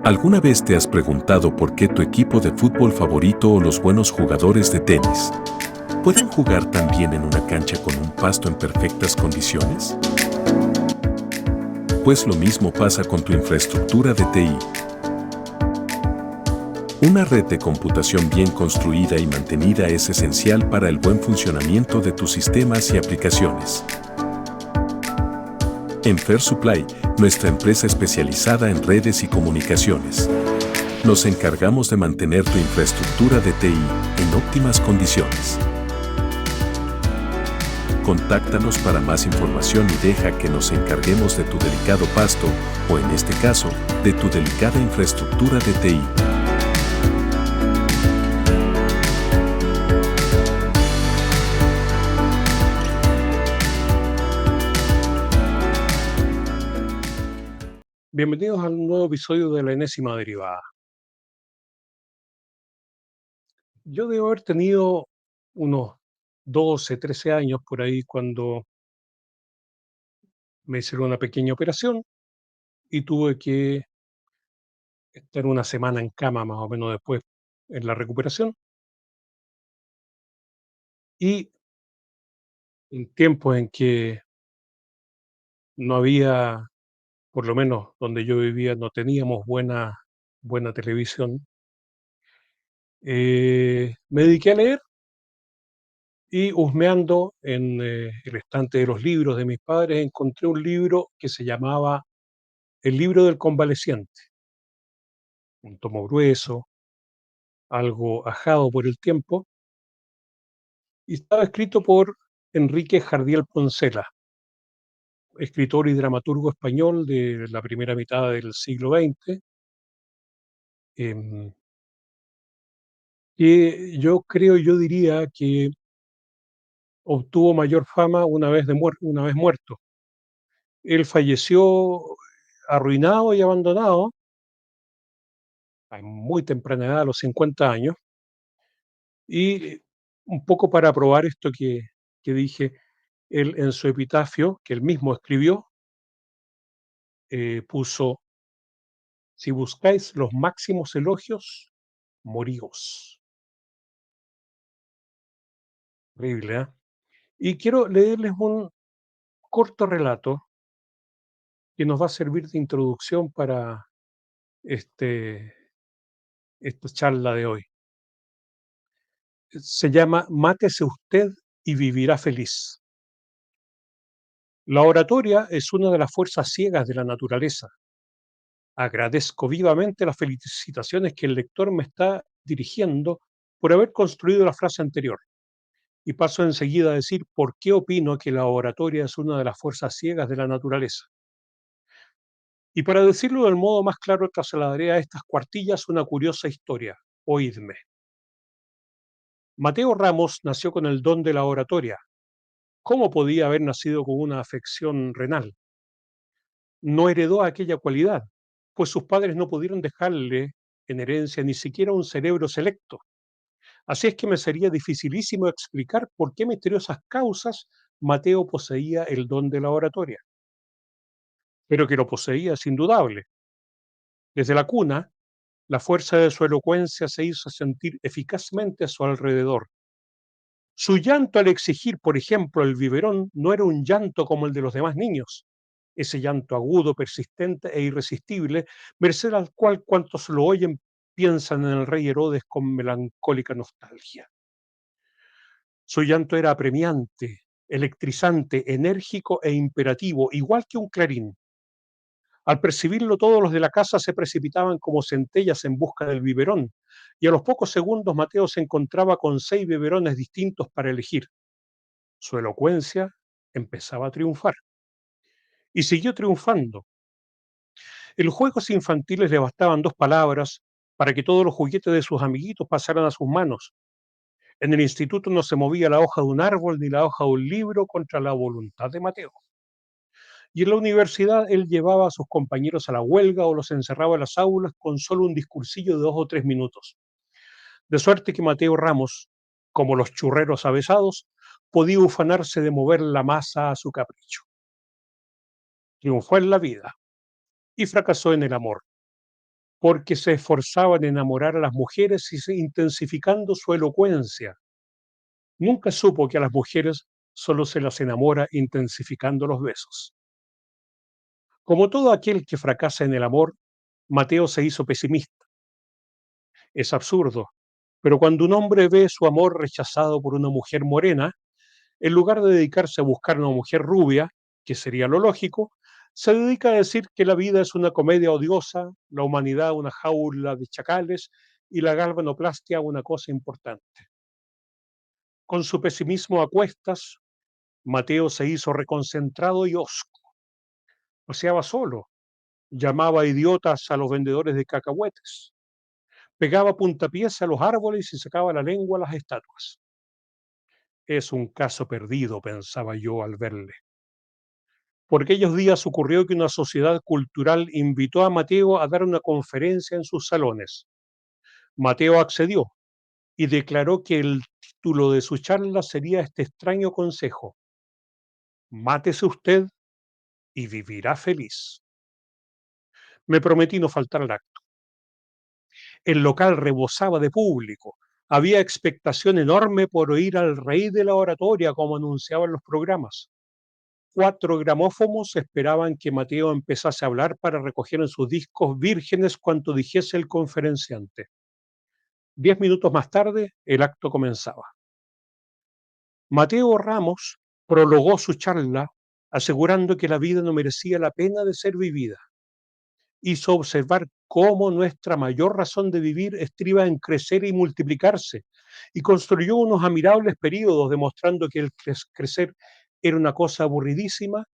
¿Alguna vez te has preguntado por qué tu equipo de fútbol favorito o los buenos jugadores de tenis pueden jugar tan bien en una cancha con un pasto en perfectas condiciones? Pues lo mismo pasa con tu infraestructura de TI. Una red de computación bien construida y mantenida es esencial para el buen funcionamiento de tus sistemas y aplicaciones. En Fair Supply, nuestra empresa especializada en redes y comunicaciones, nos encargamos de mantener tu infraestructura de TI en óptimas condiciones. Contáctanos para más información y deja que nos encarguemos de tu delicado pasto o, en este caso, de tu delicada infraestructura de TI. Bienvenidos a un nuevo episodio de la enésima derivada. Yo debo haber tenido unos 12, 13 años por ahí cuando me hicieron una pequeña operación y tuve que estar una semana en cama más o menos después en la recuperación. Y en tiempos en que no había, por lo menos donde yo vivía, no teníamos buena televisión, me dediqué a leer y husmeando en el estante de los libros de mis padres encontré un libro que se llamaba El libro del convaleciente, un tomo grueso, algo ajado por el tiempo, y estaba escrito por Enrique Jardiel Poncela, escritor y dramaturgo español de la primera mitad del siglo XX, em, que yo diría que obtuvo mayor fama una vez muerto. Él falleció arruinado y abandonado a muy temprana edad, a los 50 años, y un poco para probar esto que dije, él en su epitafio, que él mismo escribió, puso: "Si buscáis los máximos elogios, moríos". Horrible, ¿ah? Y quiero leerles un corto relato que nos va a servir de introducción para este, esta charla de hoy. Se llama Mátese usted y vivirá feliz. La oratoria es una de las fuerzas ciegas de la naturaleza. Agradezco vivamente las felicitaciones que el lector me está dirigiendo por haber construido la frase anterior, y paso enseguida a decir por qué opino que la oratoria es una de las fuerzas ciegas de la naturaleza. Y para decirlo del modo más claro, trasladaré a estas cuartillas una curiosa historia. Oídme. Mateo Ramos nació con el don de la oratoria. ¿Cómo podía haber nacido con una afección renal? No heredó aquella cualidad, pues sus padres no pudieron dejarle en herencia ni siquiera un cerebro selecto. Así es que me sería dificilísimo explicar por qué misteriosas causas Mateo poseía el don de la oratoria, pero que lo poseía es indudable. Desde la cuna, la fuerza de su elocuencia se hizo sentir eficazmente a su alrededor. Su llanto al exigir, por ejemplo, el biberón no era un llanto como el de los demás niños, ese llanto agudo, persistente e irresistible, merced al cual cuantos lo oyen piensan en el rey Herodes con melancólica nostalgia. Su llanto era apremiante, electrizante, enérgico e imperativo, igual que un clarín. Al percibirlo, todos los de la casa se precipitaban como centellas en busca del biberón, y a los pocos segundos Mateo se encontraba con 6 biberones distintos para elegir. Su elocuencia empezaba a triunfar. Y siguió triunfando. En los juegos infantiles le bastaban 2 palabras para que todos los juguetes de sus amiguitos pasaran a sus manos. En el instituto no se movía la hoja de un árbol ni la hoja de un libro contra la voluntad de Mateo. Y en la universidad él llevaba a sus compañeros a la huelga o los encerraba en las aulas con solo un discursillo de 2 o 3 minutos. De suerte que Mateo Ramos, como los churreros avesados, podía ufanarse de mover la masa a su capricho. Triunfó en la vida y fracasó en el amor. porque se esforzaba en enamorar a las mujeres y intensificando su elocuencia. Nunca supo que a las mujeres solo se las enamora intensificando los besos. Como todo aquel que fracasa en el amor, Mateo se hizo pesimista. Es absurdo, pero cuando un hombre ve su amor rechazado por una mujer morena, en lugar de dedicarse a buscar una mujer rubia, que sería lo lógico, se dedica a decir que la vida es una comedia odiosa, la humanidad una jaula de chacales y la galvanoplastia una cosa importante. Con su pesimismo a cuestas, Mateo se hizo reconcentrado y hosco. Paseaba solo, llamaba idiotas a los vendedores de cacahuetes, pegaba puntapiés a los árboles y sacaba la lengua a las estatuas. Es un caso perdido, pensaba yo al verle. Por aquellos días ocurrió que una sociedad cultural invitó a Mateo a dar una conferencia en sus salones. Mateo accedió y declaró que el título de su charla sería este extraño consejo: mátese usted y vivirá feliz. Me prometí no faltar al acto. El local rebosaba de público. Había expectación enorme por oír al rey de la oratoria, como anunciaban los programas. 4 gramófonos esperaban que Mateo empezase a hablar para recoger en sus discos vírgenes cuanto dijese el conferenciante. 10 minutos más tarde, el acto comenzaba. Mateo Ramos prologó su charla asegurando que la vida no merecía la pena de ser vivida. Hizo observar cómo nuestra mayor razón de vivir estriba en crecer y multiplicarse, y construyó unos admirables períodos demostrando que el crecer era una cosa aburridísima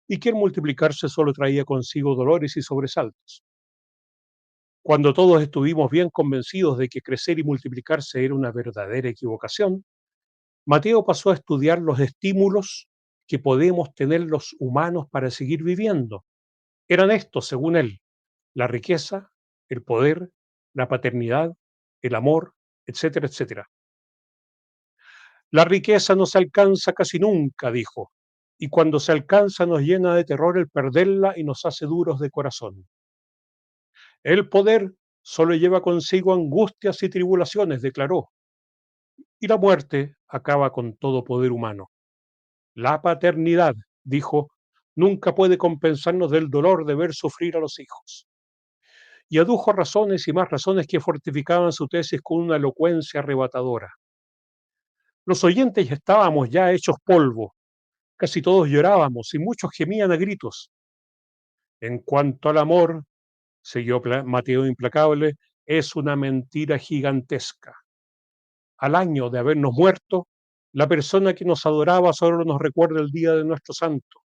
y que el multiplicarse solo traía consigo dolores y sobresaltos. Cuando todos estuvimos bien convencidos de que crecer y multiplicarse era una verdadera equivocación, Mateo pasó a estudiar los estímulos que podemos tener los humanos para seguir viviendo. Eran estos, según él: la riqueza, el poder, la paternidad, el amor, etcétera, etcétera. La riqueza no se alcanza casi nunca, dijo, y cuando se alcanza nos llena de terror el perderla y nos hace duros de corazón. El poder solo lleva consigo angustias y tribulaciones, declaró, y la muerte acaba con todo poder humano. La paternidad, dijo, nunca puede compensarnos del dolor de ver sufrir a los hijos. Y adujo razones y más razones que fortificaban su tesis con una elocuencia arrebatadora. Los oyentes estábamos ya hechos polvo, casi todos llorábamos y muchos gemían a gritos. En cuanto al amor, siguió Mateo implacable, es una mentira gigantesca. Al año de habernos muerto, la persona que nos adoraba solo nos recuerda el día de nuestro santo,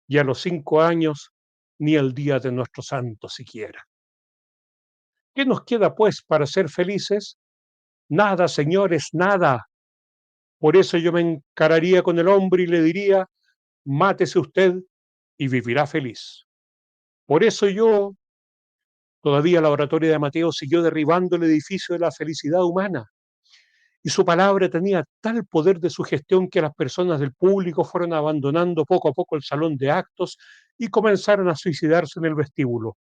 y a los 5 años ni el día de nuestro santo siquiera. ¿Qué nos queda, pues, para ser felices? Nada, señores, nada. Por eso yo me encararía con el hombre y le diría: mátese usted y vivirá feliz. Por eso todavía la oratoria de Mateo siguió derribando el edificio de la felicidad humana, y su palabra tenía tal poder de sugestión que las personas del público fueron abandonando poco a poco el salón de actos y comenzaron a suicidarse en el vestíbulo.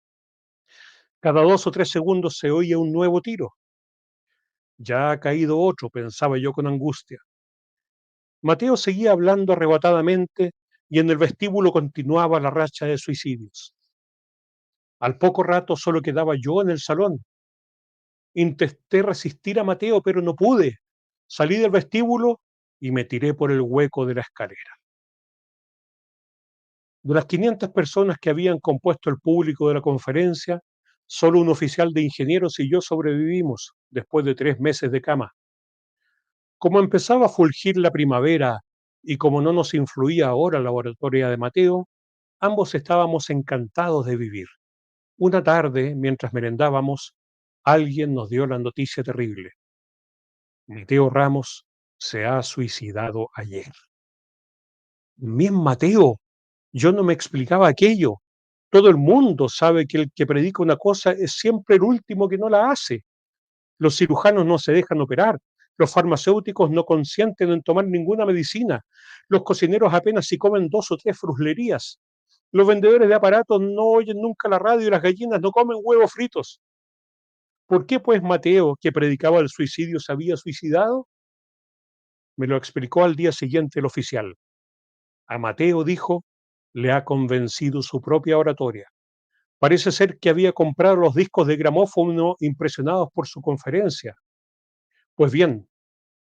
Cada 2 o 3 segundos se oía un nuevo tiro. Ya ha caído otro, pensaba yo con angustia. Mateo seguía hablando arrebatadamente y en el vestíbulo continuaba la racha de suicidios. Al poco rato solo quedaba yo en el salón. Intenté resistir a Mateo, pero no pude. Salí del vestíbulo y me tiré por el hueco de la escalera. De las 500 personas que habían compuesto el público de la conferencia, solo un oficial de ingenieros y yo sobrevivimos después de 3 meses de cama. Como empezaba a fulgir la primavera y como no nos influía ahora la oratoria de Mateo, ambos estábamos encantados de vivir. Una tarde, mientras merendábamos, alguien nos dio la noticia terrible: Mateo Ramos se ha suicidado ayer. Bien, Mateo, yo no me explicaba aquello. Todo el mundo sabe que el que predica una cosa es siempre el último que no la hace. Los cirujanos no se dejan operar, los farmacéuticos no consienten en tomar ninguna medicina, los cocineros apenas si comen 2 o 3 fruslerías, los vendedores de aparatos no oyen nunca la radio y las gallinas no comen huevos fritos. ¿Por qué pues Mateo, que predicaba el suicidio, se había suicidado? Me lo explicó al día siguiente el oficial. A Mateo, dijo, le ha convencido su propia oratoria. Parece ser que había comprado los discos de gramófono impresionados por su conferencia. Pues bien,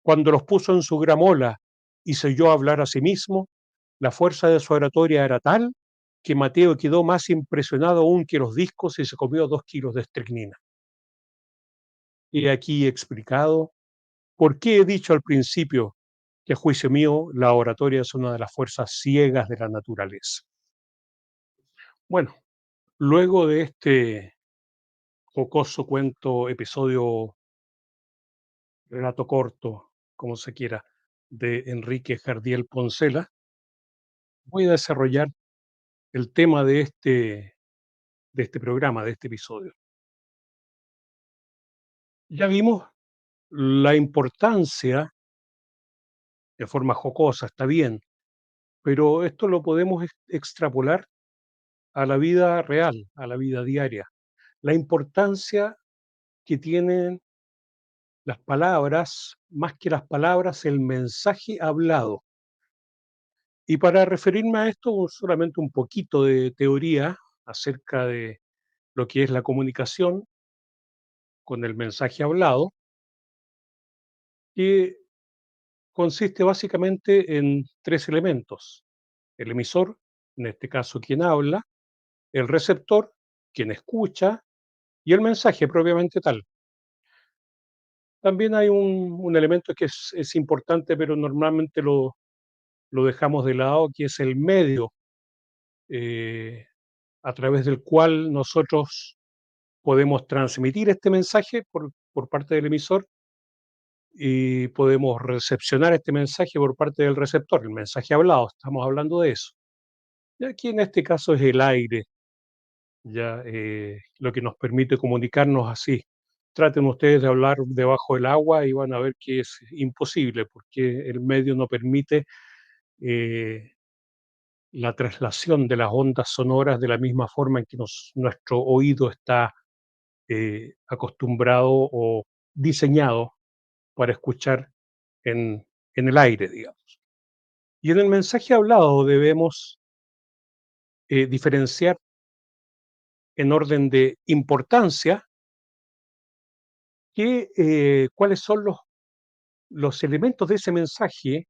cuando los puso en su gramola y se oyó hablar a sí mismo, la fuerza de su oratoria era tal que Mateo quedó más impresionado aún que los discos y se comió 2 kilos de estricnina. He aquí explicado por qué he dicho al principio que a juicio mío la oratoria es una de las fuerzas ciegas de la naturaleza. Bueno, luego de este jocoso cuento, episodio, relato corto, como se quiera, de Enrique Jardiel Poncela, voy a desarrollar el tema de este programa, de este episodio. Ya vimos la importancia, de forma jocosa, está bien, pero esto lo podemos extrapolar a la vida real, a la vida diaria. La importancia que tienen las palabras, más que las palabras, el mensaje hablado. Y para referirme a esto, solamente un poquito de teoría acerca de lo que es la comunicación con el mensaje hablado, que consiste básicamente en tres elementos: el emisor, en este caso quien habla, el receptor, quien escucha, y el mensaje propiamente tal. También hay un elemento que es importante, pero normalmente lo dejamos de lado, que es el medio eh, a través del cual nosotros podemos transmitir este mensaje por parte del emisor y podemos recepcionar este mensaje por parte del receptor, el mensaje hablado, estamos hablando de eso. Y aquí en este caso es el aire, ya lo que nos permite comunicarnos así. Traten ustedes de hablar debajo del agua y van a ver que es imposible porque el medio no permite eh, la traslación de las ondas sonoras de la misma forma en que nuestro oído está acostumbrado o diseñado para escuchar en, en el aire, digamos. Y en el mensaje hablado debemos diferenciar en orden de importancia cuáles son los elementos de ese mensaje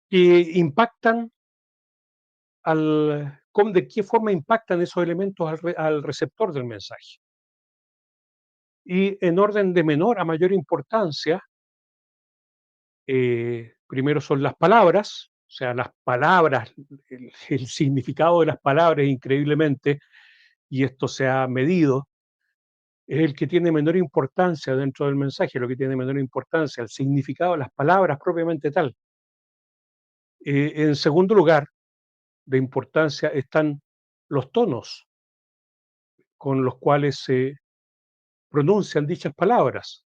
que impactan de qué forma impactan esos elementos al receptor del mensaje. Y en orden de menor a mayor importancia, primero son las palabras, o sea, las palabras, el significado de las palabras increíblemente, y esto se ha medido, es el que tiene menor importancia dentro del mensaje, lo que tiene menor importancia, el significado de las palabras propiamente tal. En segundo lugar, de importancia están los tonos con los cuales se pronuncian dichas palabras.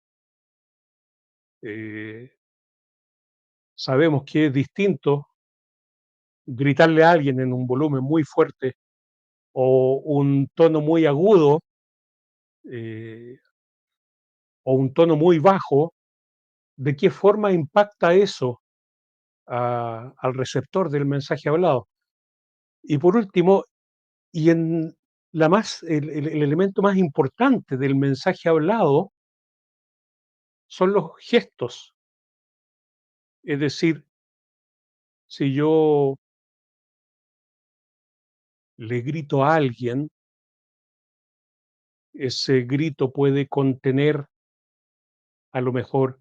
Eh, Sabemos que es distinto gritarle a alguien en un volumen muy fuerte o un tono muy agudo eh, o un tono muy bajo, ¿de qué forma impacta eso al receptor del mensaje hablado? Y por último, y en el elemento más importante del mensaje hablado son los gestos. Es decir, si yo le grito a alguien, ese grito puede contener a lo mejor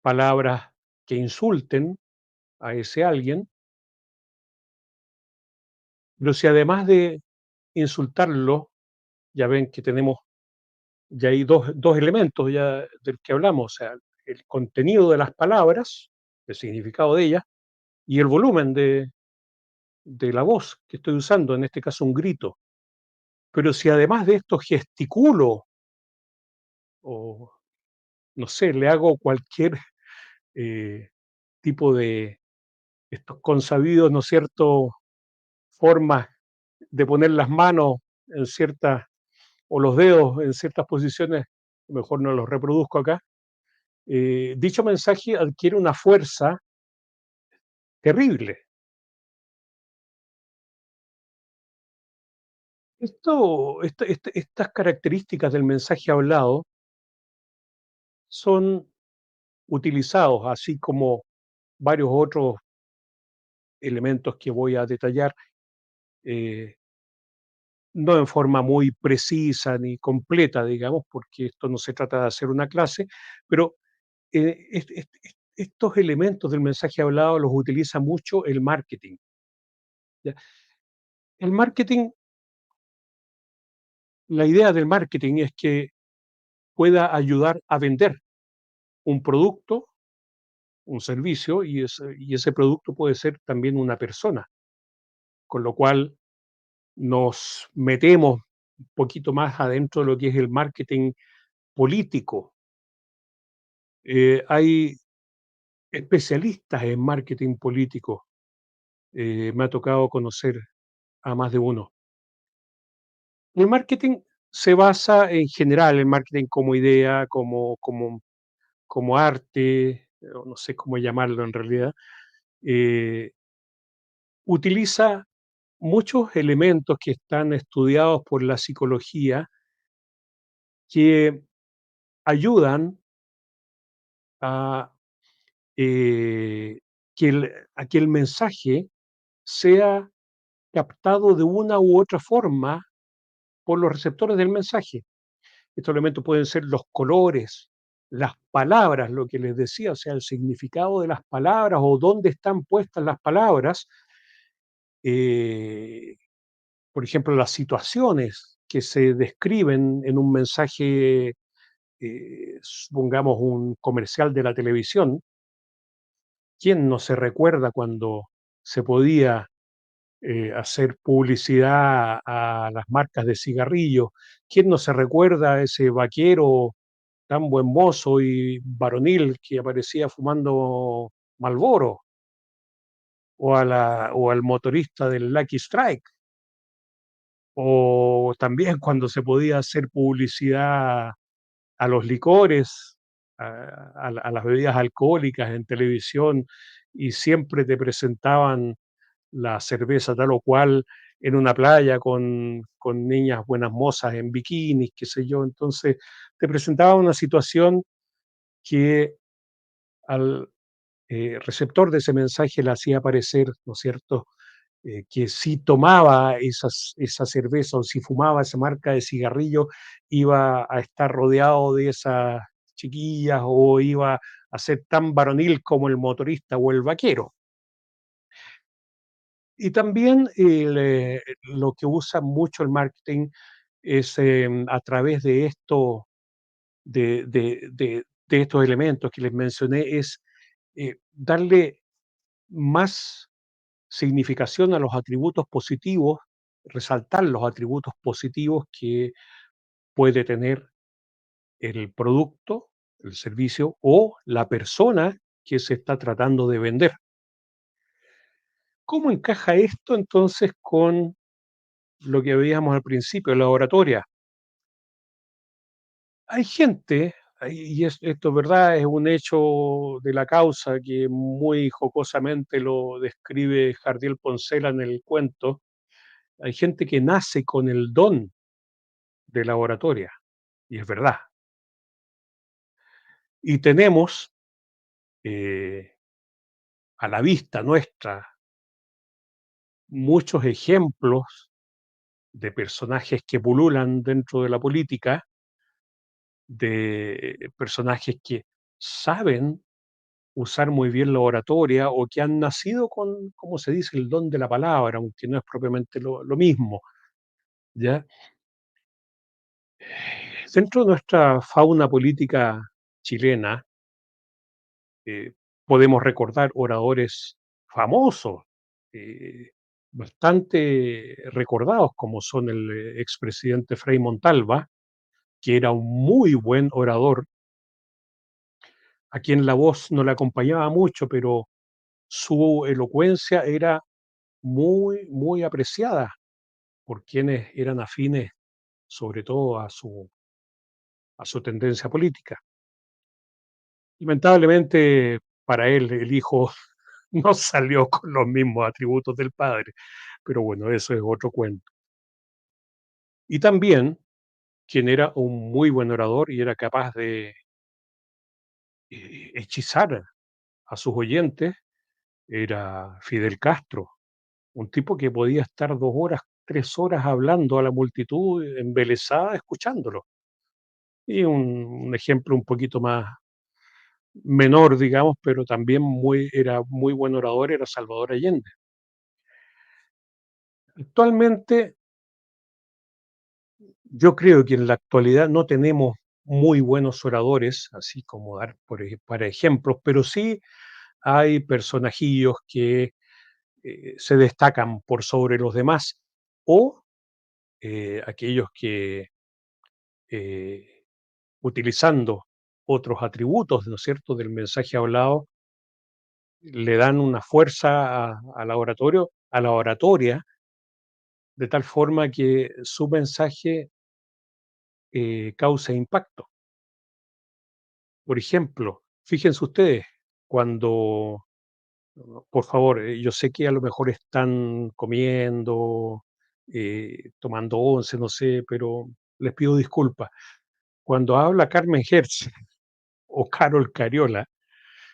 palabras que insulten a ese alguien, pero si además de insultarlo, ya ven que tenemos ya hay dos elementos ya del que hablamos, o sea, el contenido de las palabras, el significado de ellas, y el volumen de la voz que estoy usando, en este caso un grito. Pero si además de esto gesticulo o, no sé, le hago cualquier eh, tipo de estos consabidos, ¿no es cierto?, formas de poner las manos en ciertas o los dedos en ciertas posiciones, mejor no los reproduzco acá, dicho mensaje adquiere una fuerza terrible. Estas características del mensaje hablado son utilizados, así como varios otros elementos que voy a detallar, eh, no en forma muy precisa ni completa, digamos, porque esto no se trata de hacer una clase, pero estos elementos del mensaje hablado los utiliza mucho el marketing, ¿ya? El marketing, la idea del marketing es que pueda ayudar a vender un producto, un servicio, y ese producto puede ser también una persona, con lo cual nos metemos un poquito más adentro de lo que es el marketing político. Hay especialistas en marketing político, me ha tocado conocer a más de uno. El marketing se basa en general, el marketing como idea, como arte, o no sé cómo llamarlo en realidad, eh, utiliza muchos elementos que están estudiados por la psicología que ayudan a, eh, que el mensaje sea captado de una u otra forma por los receptores del mensaje. Estos elementos pueden ser los colores, las palabras, lo que les decía, o sea, el significado de las palabras o dónde están puestas las palabras, eh, por ejemplo, las situaciones que se describen en un mensaje, supongamos un comercial de la televisión. ¿Quién no se recuerda cuando se podía hacer publicidad a las marcas de cigarrillos? ¿Quién no se recuerda a ese vaquero tan buen mozo y varonil que aparecía fumando Marlboro? O al motorista del Lucky Strike, o también cuando se podía hacer publicidad a los licores, a las bebidas alcohólicas en televisión, y siempre te presentaban la cerveza tal o cual en una playa con niñas buenas mozas en bikinis, qué sé yo. Entonces, te presentaba una situación que al receptor de ese mensaje le hacía parecer, ¿no es cierto?, que si tomaba esa cerveza o si fumaba esa marca de cigarrillo, iba a estar rodeado de esas chiquillas o iba a ser tan varonil como el motorista o el vaquero. Y también lo que usa mucho el marketing es a través de esto, de estos elementos que les mencioné, es darle más significación a los atributos positivos, resaltar los atributos positivos que puede tener el producto, el servicio o la persona que se está tratando de vender. ¿Cómo encaja esto entonces con lo que veíamos al principio, la oratoria? Hay gente, esto es verdad, es un hecho de la causa que muy jocosamente lo describe Jardiel Poncela en el cuento. Hay gente que nace con el don de la oratoria, y es verdad. Y tenemos eh, a la vista nuestra muchos ejemplos de personajes que pululan dentro de la política, de personajes que saben usar muy bien la oratoria o que han nacido con, como se dice, el don de la palabra, aunque no es propiamente lo mismo, ¿ya? Dentro de nuestra fauna política chilena, eh, podemos recordar oradores famosos, eh, bastante recordados, como son el expresidente Frei Montalva, que era un muy buen orador, a quien la voz no le acompañaba mucho, pero su elocuencia era muy, muy apreciada por quienes eran afines sobre todo a su tendencia política. Lamentablemente, para él, el hijo no salió con los mismos atributos del padre, pero bueno, eso es otro cuento. Y también, quien era un muy buen orador y era capaz de hechizar a sus oyentes, era Fidel Castro, un tipo que podía estar 2 horas, 3 horas hablando a la multitud embelesada escuchándolo. Y un ejemplo un poquito más menor, digamos, pero también era muy buen orador, era Salvador Allende. Actualmente, yo creo que en la actualidad no tenemos muy buenos oradores, así como dar para ejemplos, pero sí hay personajillos que se destacan por sobre los demás o aquellos que eh, utilizando otros atributos, ¿no es cierto?, del mensaje hablado, le dan una fuerza a la oratoria, de tal forma que su mensaje causa impacto. Por ejemplo, fíjense ustedes, cuando, por favor, yo sé que a lo mejor están comiendo, tomando once, no sé, pero les pido disculpas. Cuando habla Carmen Hertz o Carol Cariola,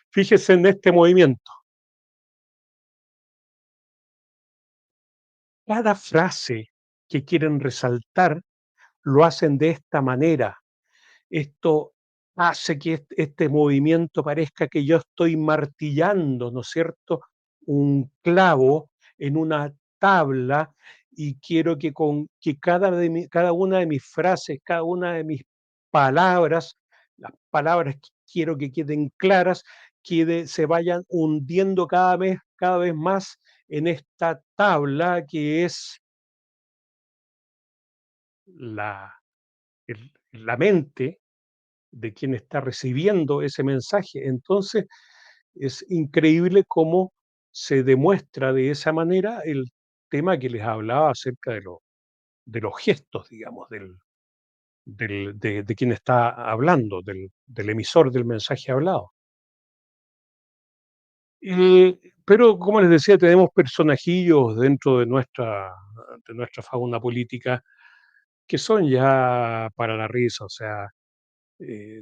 fíjese en este movimiento. Cada frase que quieren resaltar lo hacen de esta manera. Esto hace que este movimiento parezca que yo estoy martillando, ¿no es cierto?, un clavo en una tabla y quiero que cada una de mis frases, cada una de mis palabras, las palabras que quiero que queden claras, se vayan hundiendo cada vez más en esta tabla que es la, la mente de quien está recibiendo ese mensaje. Entonces, es increíble cómo se demuestra de esa manera el tema que les hablaba acerca de los gestos, digamos, de quien está hablando, del emisor del mensaje hablado. Pero como les decía, tenemos personajillos dentro de nuestra fauna política que son ya para la risa, o sea,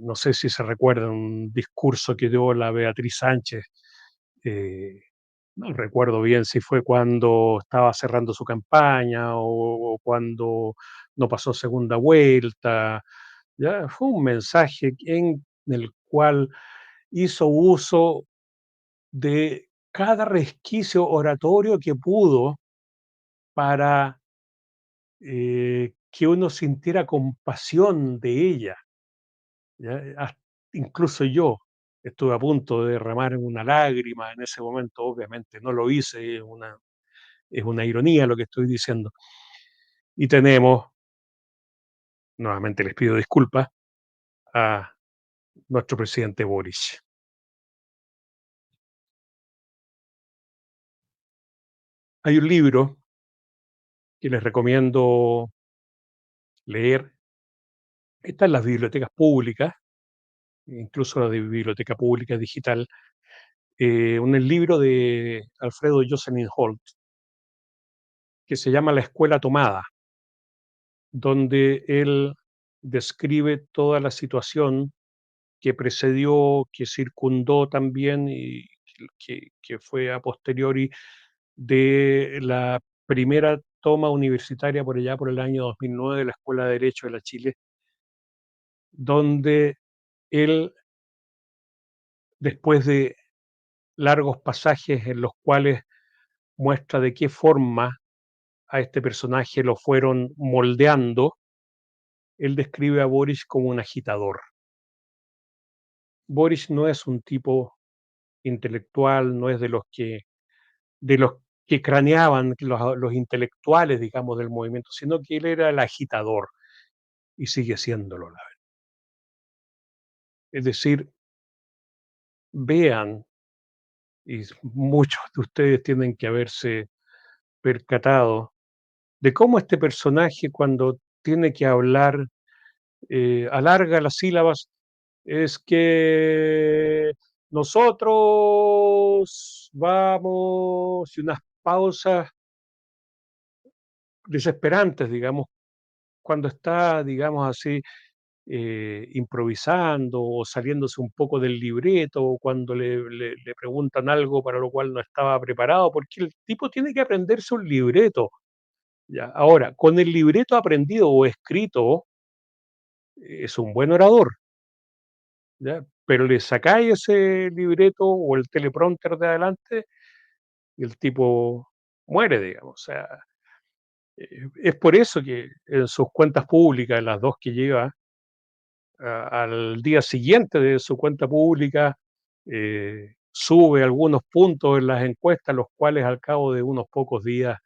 no sé si se recuerdan un discurso que dio la Beatriz Sánchez, eh, no recuerdo bien si fue cuando estaba cerrando su campaña o cuando no pasó segunda vuelta, ya fue un mensaje en el cual hizo uso de cada resquicio oratorio que pudo para que uno sintiera compasión de ella. ¿Ya? Incluso yo estuve a punto de derramar una lágrima en ese momento, obviamente no lo hice, es una ironía lo que estoy diciendo. Y tenemos, nuevamente les pido disculpas, a nuestro presidente Boris. Hay un libro que les recomiendo leer, está en las bibliotecas públicas, incluso la de biblioteca pública digital, un libro de Alfredo Jocelyn Holt, que se llama La escuela tomada, donde él describe toda la situación que precedió, que circundó también y que fue a posteriori de la primera toma universitaria por allá por el año 2009 de la Escuela de Derecho de la Chile, donde él, después de largos pasajes en los cuales muestra de qué forma a este personaje lo fueron moldeando, él describe a Boris como un agitador. Boris no es un tipo intelectual, no es de los que craneaban los intelectuales, digamos, del movimiento, sino que él era el agitador y sigue siéndolo, la verdad. Es decir, vean, y muchos de ustedes tienen que haberse percatado de cómo este personaje, cuando tiene que hablar, alarga las sílabas, es que nosotros vamos, y unas pausas desesperantes, digamos, cuando está, digamos así, improvisando o saliéndose un poco del libreto, o cuando le preguntan algo para lo cual no estaba preparado, porque el tipo tiene que aprenderse un libreto. Ya. Ahora, con el libreto aprendido o escrito, es un buen orador, ¿ya? Pero le sacáis ese libreto o el teleprompter de adelante y el tipo muere, digamos. O sea, es por eso que en sus cuentas públicas, las dos que lleva, al día siguiente de su cuenta pública, sube algunos puntos en las encuestas, los cuales al cabo de unos pocos días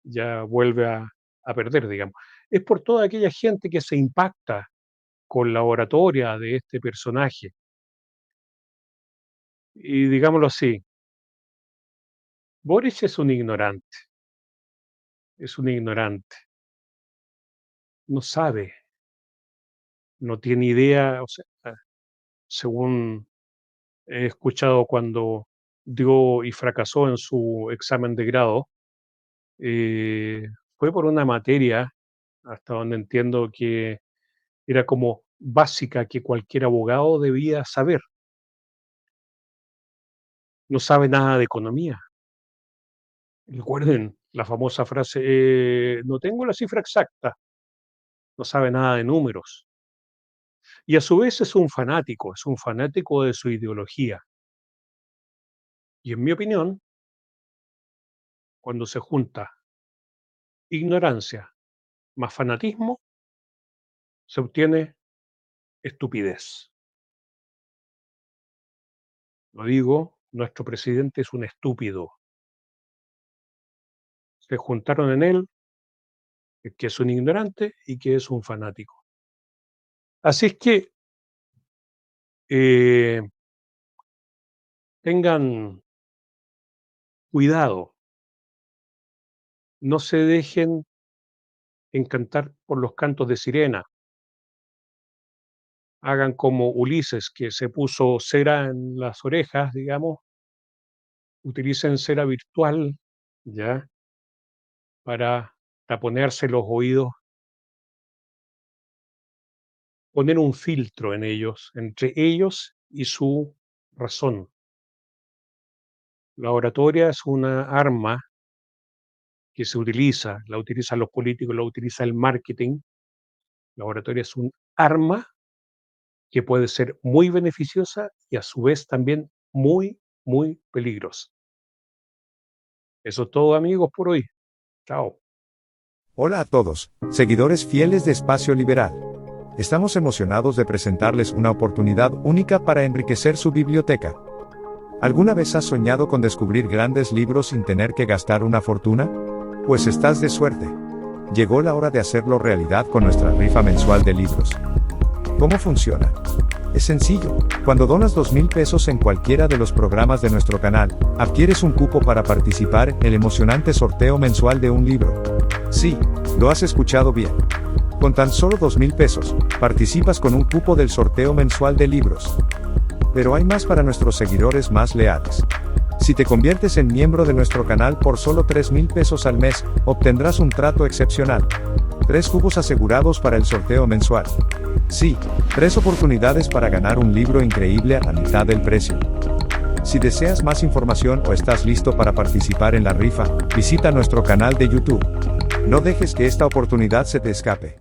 ya vuelve a perder, digamos. Es por toda aquella gente que se impacta con la oratoria de este personaje. Y digámoslo así, Boris es un ignorante, no sabe, no tiene idea, o sea, según he escuchado cuando dio y fracasó en su examen de grado, eh, fue por una materia, hasta donde entiendo que era como básica, que cualquier abogado debía saber. No sabe nada de economía. Recuerden la famosa frase, no tengo la cifra exacta, no sabe nada de números. Y a su vez es un fanático de su ideología. Y en mi opinión, cuando se junta ignorancia más fanatismo, se obtiene estupidez. Lo digo, nuestro presidente es un estúpido. Se juntaron en él que es un ignorante y que es un fanático. Así es que eh, tengan cuidado, no se dejen encantar por los cantos de sirena. Hagan como Ulises, que se puso cera en las orejas, digamos, utilicen cera virtual, ¿ya? Para taponearse los oídos, poner un filtro en ellos, entre ellos y su razón. La oratoria es una arma que se utiliza, la utilizan los políticos, la utiliza el marketing. La oratoria es un arma que puede ser muy beneficiosa y a su vez también muy, muy peligrosa. Eso es todo, amigos, por hoy. Chao. Hola a todos, seguidores fieles de Espacio Liberal. Estamos emocionados de presentarles una oportunidad única para enriquecer su biblioteca. ¿Alguna vez has soñado con descubrir grandes libros sin tener que gastar una fortuna? Pues estás de suerte. Llegó la hora de hacerlo realidad con nuestra rifa mensual de libros. ¿Cómo funciona? Es sencillo. Cuando donas 2,000 pesos en cualquiera de los programas de nuestro canal, adquieres un cupo para participar en el emocionante sorteo mensual de un libro. Sí, lo has escuchado bien. Con tan solo 2,000 pesos, participas con un cupo del sorteo mensual de libros. Pero hay más para nuestros seguidores más leales. Si te conviertes en miembro de nuestro canal por solo 3,000 pesos al mes, obtendrás un trato excepcional. 3 cupos asegurados para el sorteo mensual. Sí, 3 oportunidades para ganar un libro increíble a la mitad del precio. Si deseas más información o estás listo para participar en la rifa, visita nuestro canal de YouTube. No dejes que esta oportunidad se te escape.